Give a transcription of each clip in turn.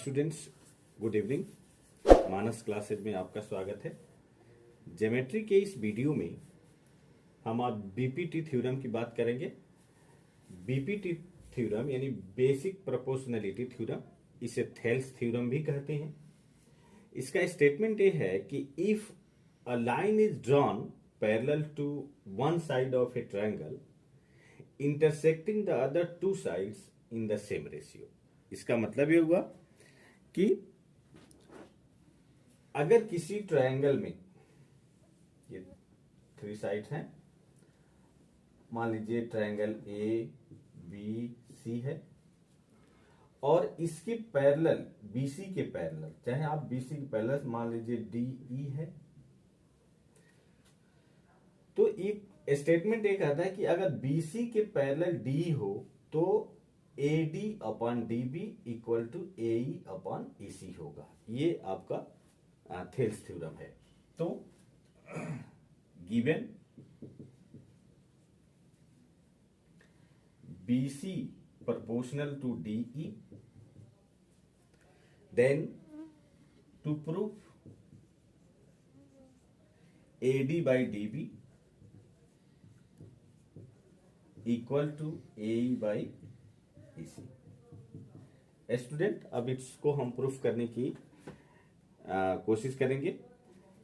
Students, good evening. Manas classes में आपका स्वागत है। ज्योमेट्री के इस वीडियो में हम आज बीपीटी थ्योरम की बात करेंगे। बीपीटी थ्योरम यानी बेसिक प्रोपोर्शनलिटी थ्योरम, इसे थेल्स थ्योरम भी कहते हैं। इसका स्टेटमेंट ये है कि if a line is drawn parallel to one side of a triangle intersecting the other two sides in the same ratio. इसका मतलब ये हुआ कि अगर किसी ट्रायंगल में ये थ्री साइड्स हैं, मान लीजिए ट्रायंगल ए बी सी है और इसके पैरेलल बीसी के पैरेलल, चाहे आप बीसी के पैरेलल मान लीजिए डी ई है, तो एक स्टेटमेंट ये कहता है कि अगर बीसी के पैरेलल डी हो तो A D upon D B equal to A E upon E C होगा। ये आपका थेल्स थ्योरम है। तो given BC proportional to DE, then to prove AD by DB equal to AE by EC। Student, अब इसको हम proof करने की कोशिश करेंगे।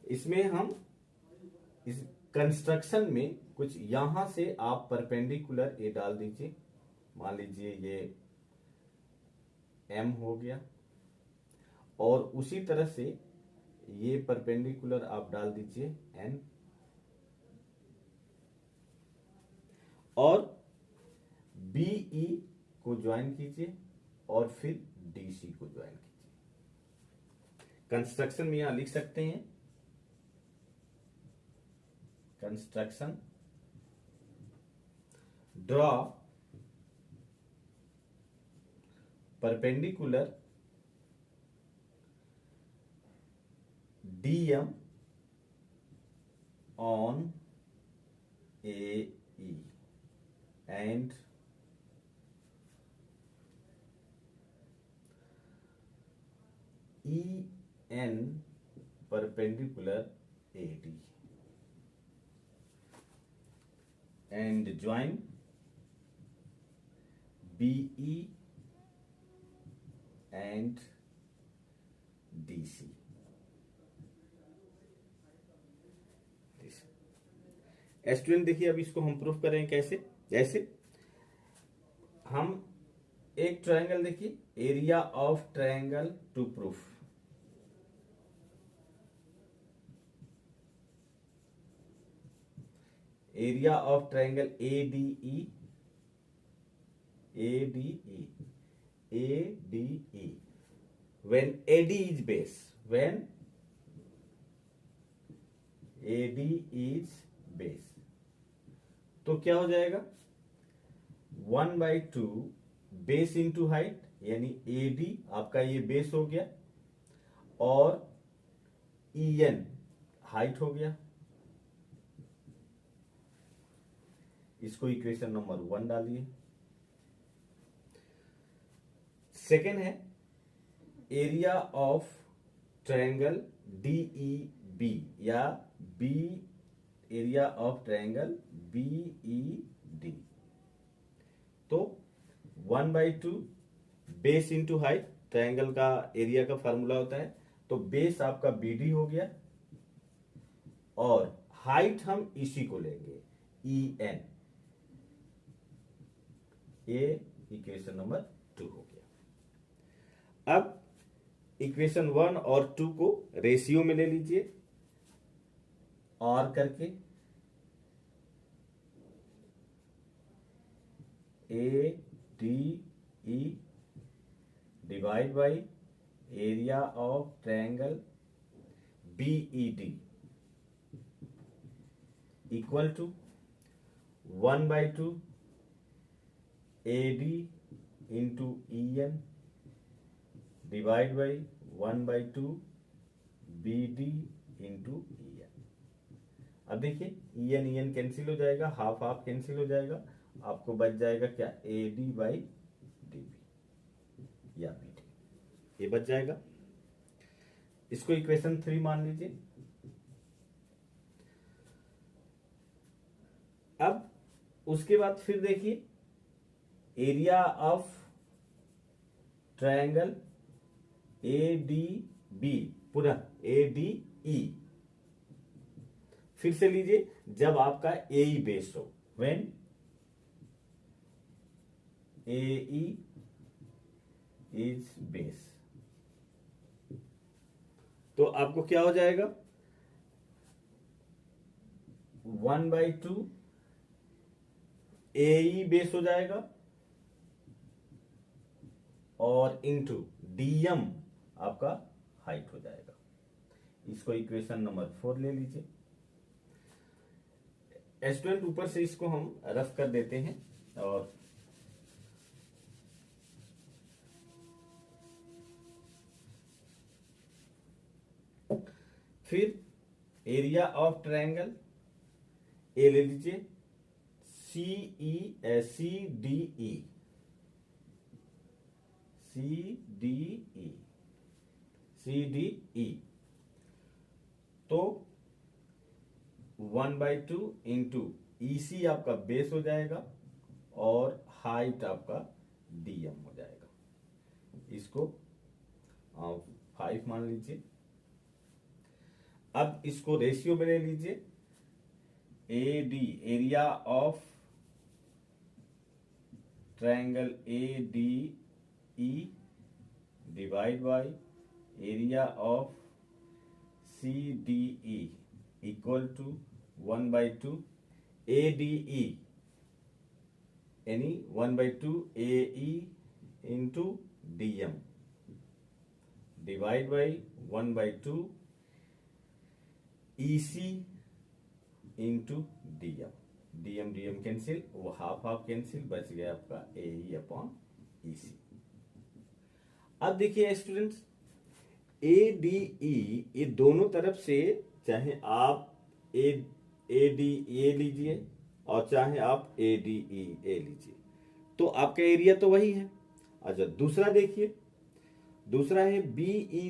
इसमें हम इस कंस्ट्रक्शन में कुछ यहां से आप परपेंडिकुलर ये डाल दीजिए। मान लीजिए ये M हो गया और उसी तरह से ये परपेंडिकुलर आप डाल दीजिए N और BE को ज्वाइन कीजिए और फिर DC को ज्वाइन कीजिए। कंस्ट्रक्शन में यहां लिख सकते हैं construction, draw perpendicular DM on AE and EN perpendicular AD and join BE and DC। Student देखिए, अब इसको हम प्रूफ करें कैसे। जैसे हम एक ट्रायंगल देखिए, area of triangle to proof. Area of triangle ADE, when AD is base, when AD is base, तो क्या हो जाएगा 1/2 बेस इंटू हाइट, यानी AD आपका ये बेस हो गया और EN हाइट हो गया। इसको इक्वेशन नंबर 1 डालिए। सेकेंड है एरिया ऑफ ट्रायंगल DEB या बी एरिया ऑफ ट्रायंगल BED। तो 1/2 बेस इंटू हाइट, ट्रायंगल का एरिया का फार्मूला होता है, तो बेस आपका BD हो गया और हाइट हम इसी को लेंगे EN। ये इक्वेशन नंबर 2 हो गया। अब इक्वेशन 1 और 2 को रेशियो में ले लीजिए और करके ADE divide by area of triangle BED equal to 1/2 AD into EN divide by 1/2 BD into EN। अब देखिए EN कैंसिल हो जाएगा, हाफ हाफ कैंसिल हो जाएगा, आपको बच जाएगा क्या AD बाई DB या BD। ये बच जाएगा। इसको इक्वेशन 3 मान लीजिए। अब उसके बाद फिर देखिए area of triangle A D B, पुनः ए डी ई, फिर से लीजिए जब आपका ए ई बेस हो, when A E is base, तो आपको क्या हो जाएगा 1/2 ए ई बेस हो जाएगा और इंटू डीएम आपका हाइट हो जाएगा। इसको इक्वेशन नंबर 4 ले लीजिए। स्टूडेंट ऊपर से इसको हम रफ कर देते हैं और फिर एरिया ऑफ ट्रायंगल ए ले लीजिए, सी डी ई, सी डी ई, तो 1/2 इंटू ईसी आपका बेस हो जाएगा और हाइट आपका डीएम हो जाएगा। इसको 5 मान लीजिए। अब इसको रेशियो में ले लीजिए, A D area of triangle A D E divide by area of C D E equal to 1/2 A D E, यानी 1/2 A E into DM divide by 1/2 EC into DM, DM cancel, वो half half cancel, बच गया आपका A E upon EC. अब देखिए students ए D ई, ये दोनों तरफ से चाहे आप ए डी ए लीजिए और चाहे आप ए डी ई ए लीजिए, तो आपका एरिया तो वही है। अच्छा दूसरा देखिए, दूसरा है बी ई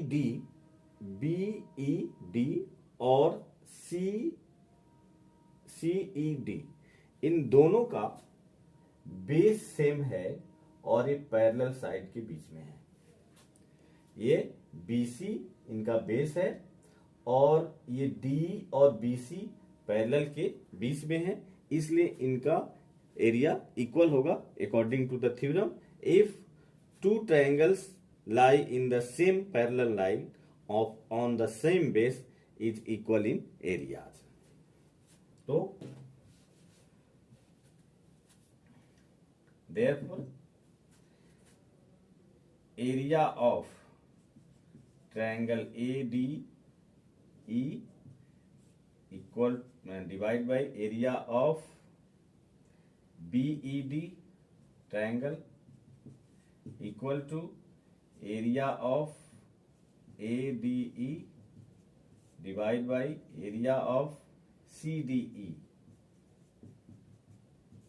डी और सी ई डी, इन दोनों का बेस सेम है और ये पैरेलल साइड के बीच में है। ये BC इनका बेस है और ये D और BC पैरेलल के बीच में है, इसलिए इनका एरिया इक्वल होगा according to the theorem if two triangles lie in the same parallel line of on the same base is equal in areas. तो therefore area of triangle ADE equal divide by area of BED triangle equal to area of ADE divide by area of CDE।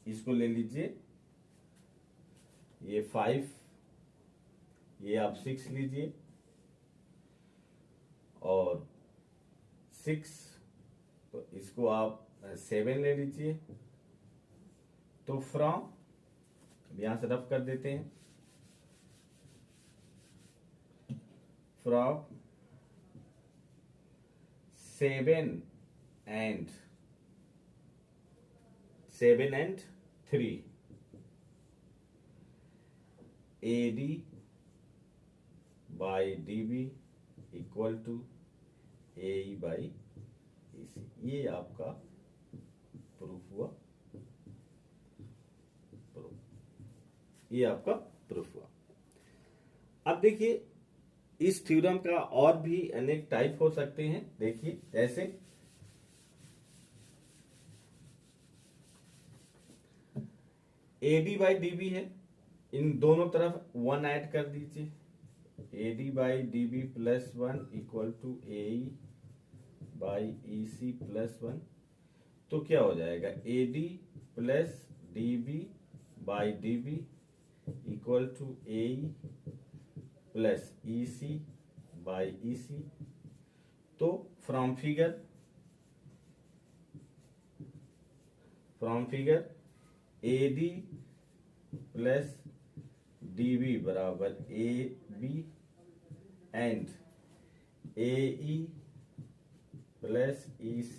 इसको ले लीजिए, ये 5, ये आप 6 लीजिए और 6, तो इसको आप 7 ले लीजिए। तो फ्रॉम यहां से रफ कर देते हैं, from 7 and 3 AD by DB equal to AE by EC। ये आपका प्रूफ हुआ, ये आपका प्रूफ हुआ। अब देखिए इस थ्योरम का और भी अनेक टाइप हो सकते हैं। देखिए जैसे AD by DB है, इन दोनों तरफ 1 ऐड कर दीजिए, AD by DB plus 1 equal to AE by EC plus 1। तो क्या हो जाएगा AD plus DB by DB equal to AE plus EC by EC। तो from figure AD plus DB बराबर AB and AE plus EC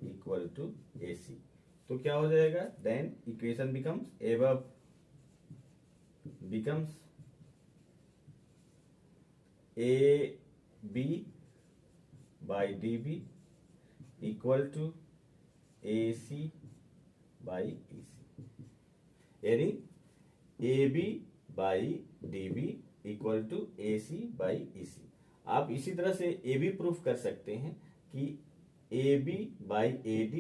equal to AC। तो क्या हो जाएगा? Then equation becomes AB by DB equal to AC by EC, यानी AB by DB equal to AC by EC। आप इसी तरह से ये भी प्रूफ कर सकते हैं कि AB by AD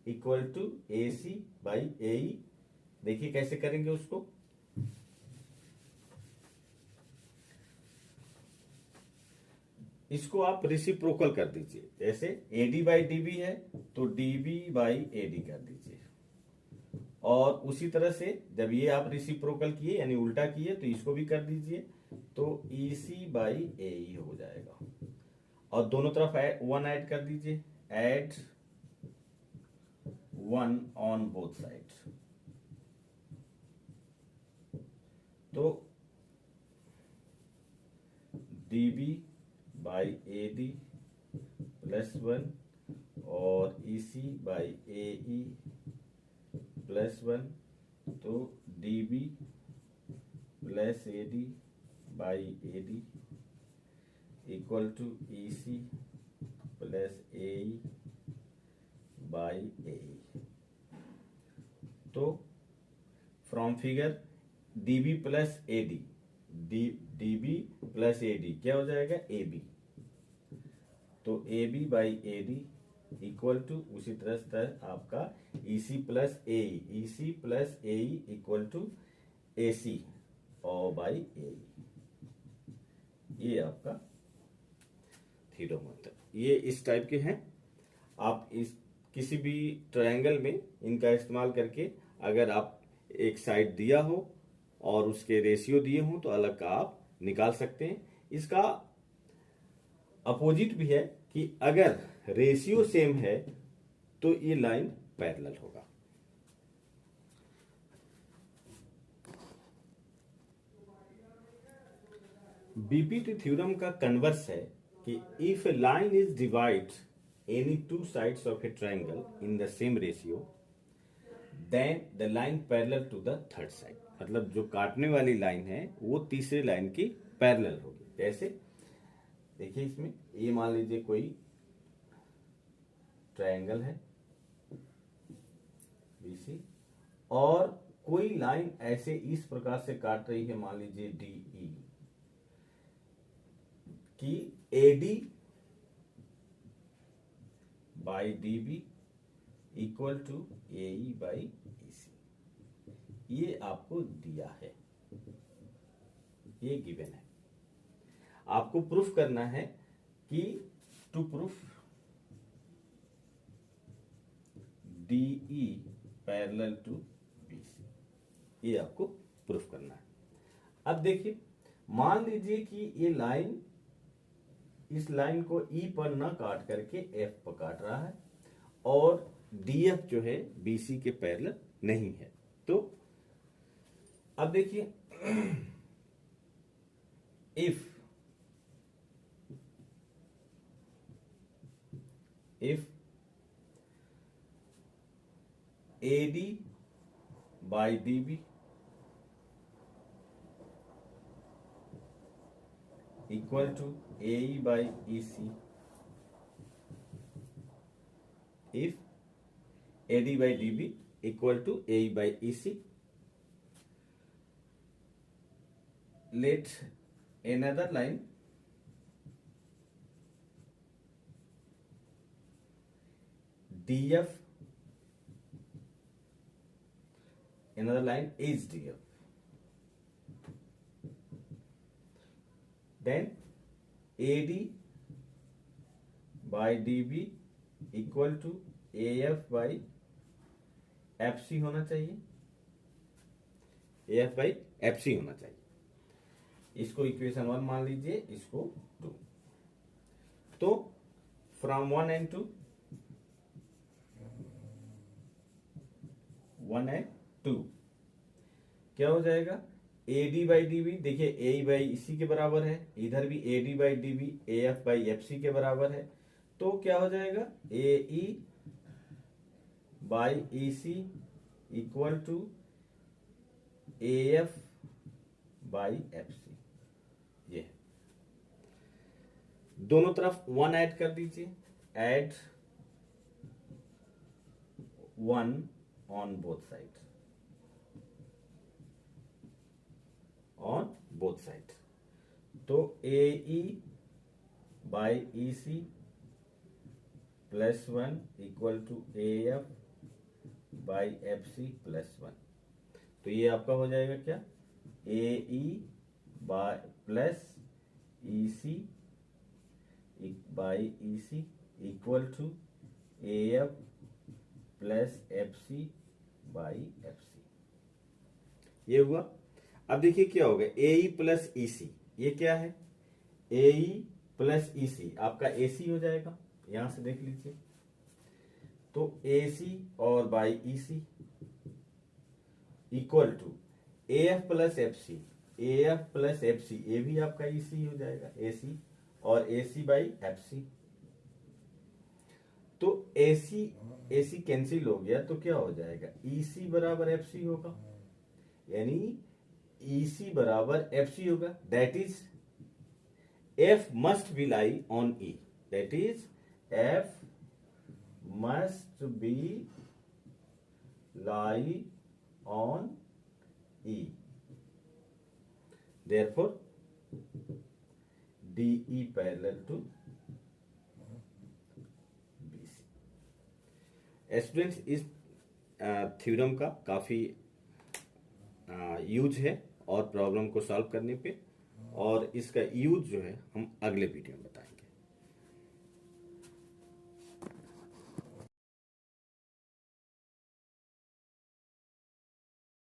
equal to AC by AE। देखिए कैसे करेंगे उसको। इसको आप रेसिप्रोकल कर दीजिए। जैसे AD बाई DB है तो DB बाई AD कर दीजिए, और उसी तरह से जब ये आप रेसिप्रोकल किए यानी उल्टा किए तो इसको भी कर दीजिए, तो EC बाई AE हो जाएगा। और दोनों तरफ 1 ऐड कर दीजिए, ऐड 1 ऑन बोथ साइड्स। तो DB बाई AD प्लस 1 और EC बाई AE प्लस 1, तो DB plus AD by AD equal to EC plus AE by AE। तो from figure DB plus AD, DB plus AD क्या हो जाएगा? AB। तो AB by AD equal to उसी तरह आपका EC plus AE equal to AC और by AE। ये आपका थीरोमीटर, ये इस टाइप के हैं। आप इस किसी भी ट्रायंगल में इनका इस्तेमाल करके अगर आप एक साइड दिया हो और उसके रेशियो दिए हों तो अलग का आप निकाल सकते हैं। इसका अपोजिट भी है कि अगर रेशियो सेम है तो ये लाइन पैरेलल होगा। बीपीटी थ्योरम का कन्वर्स है कि if a line is divide any two sides of a triangle in the same ratio then the line parallel to the third side. मतलब जो काटने वाली लाइन है वो तीसरी लाइन की पैरेलल होगी। जैसे देखिए इसमें ये मान लीजिए कोई ट्रायंगल है BC और कोई लाइन ऐसे इस प्रकार से काट रही है, मान लीजिए DE कि AD by DB equal to AE by EC। ये आपको दिया है, ये गिवन है। आपको प्रूफ करना है कि to proof DE parallel to BC, ये आपको प्रूफ करना है। अब देखिए मान लीजिए कि ये लाइन इस लाइन को E पर ना काट करके F पर काट रहा है और DF जो है BC के पैरेलल नहीं है। तो अब देखिए if AD by DB equal to AE by EC, if AD by DB equal to AE by EC, let another line DF, another line is DF, then AD by DB equal to AF by FC होना चाहिए, AF by FC होना चाहिए। इसको equation 1 मान लीजिए, इसको 2। तो from 1 and 2, 1 and 2 क्या हो जाएगा, A D by D B, देखिए ए बाई इसी के बराबर है, इधर भी A D by D B A F by F C के बराबर है। तो क्या हो जाएगा, A E by E C equal to A F by F C. ये दोनों तरफ 1 ऐड कर दीजिए, add 1 on both side, on both side. तो A E by E C plus 1 equal to A F by F C plus 1। तो ये आपका हो जाएगा क्या, A E by plus E C by E C equal to A F plus F C by F C. ये हुआ। अब देखिए क्या होगा, ए ई प्लस ई सी, ये क्या है, ए ई प्लस ई सी आपका ए सी हो जाएगा, यहां से देख लीजिए। तो ए सी और by E C equal to A F plus F C, A F plus F C, ये भी आपका ई सी हो जाएगा, ए सी और ए सी बाई एफ सी। तो ए सी कैंसिल हो गया, तो क्या हो जाएगा, ई सी बराबर एफ सी होगा, यानी ई सी बराबर एफ सी होगा। That is F must be lie on E, that is F must be lie on E, therefore DE parallel to BC। Students, इस थ्योरम का काफी यूज है और प्रॉब्लम को सॉल्व करने पे, और इसका यूज जो है हम अगले वीडियो में बताएंगे।